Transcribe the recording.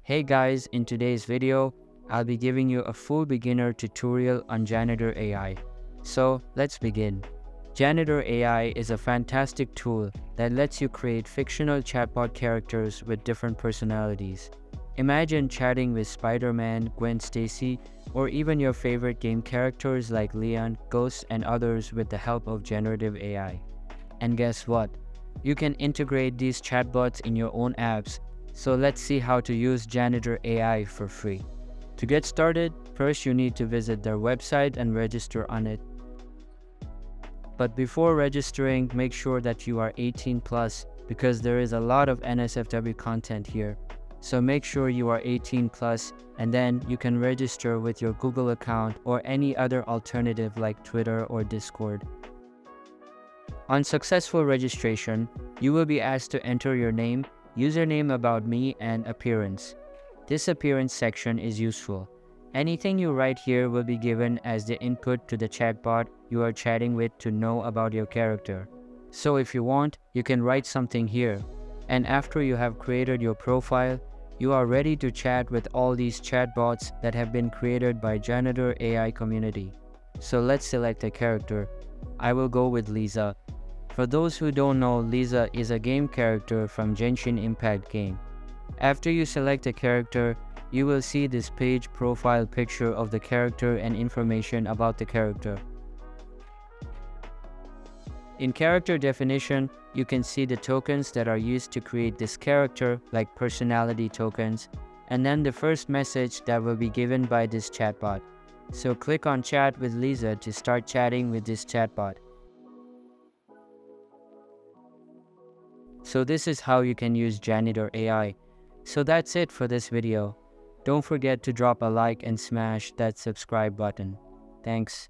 Hey guys, in today's video, I'll be giving you a full beginner tutorial on Janitor AI. So let's begin. Janitor AI is a fantastic tool that lets you create fictional chatbot characters with different personalities. Imagine chatting with Spider-Man, Gwen Stacy, or even your favorite game characters like Leon, Ghost, and others with the help of generative AI. And guess what? You can integrate these chatbots in your own apps. So let's see how to use Janitor AI for free. To get started, first you need to visit their website and register on it. But before registering, make sure that you are 18 plus because there is a lot of NSFW content here. So make sure you are 18 plus and then you can register with your Google account or any other alternative like Twitter or Discord. On successful registration, you will be asked to enter your name, username, about me, and appearance. This appearance section is useful. Anything you write here will be given as the input to the chatbot you are chatting with to know about your character. So if you want, you can write something here. And after you have created your profile, you are ready to chat with all these chatbots that have been created by Janitor AI community. So let's select a character. I will go with Lisa. For those who don't know, Lisa is a game character from Genshin Impact game. After you select a character, you will see this page profile picture of the character and information about the character. In character definition, you can see the tokens that are used to create this character, like personality tokens, and then the first message that will be given by this chatbot. So click on Chat with Lisa to start chatting with this chatbot. So this is how you can use Janitor AI. So that's it for this video. Don't forget to drop a like and smash that subscribe button. Thanks.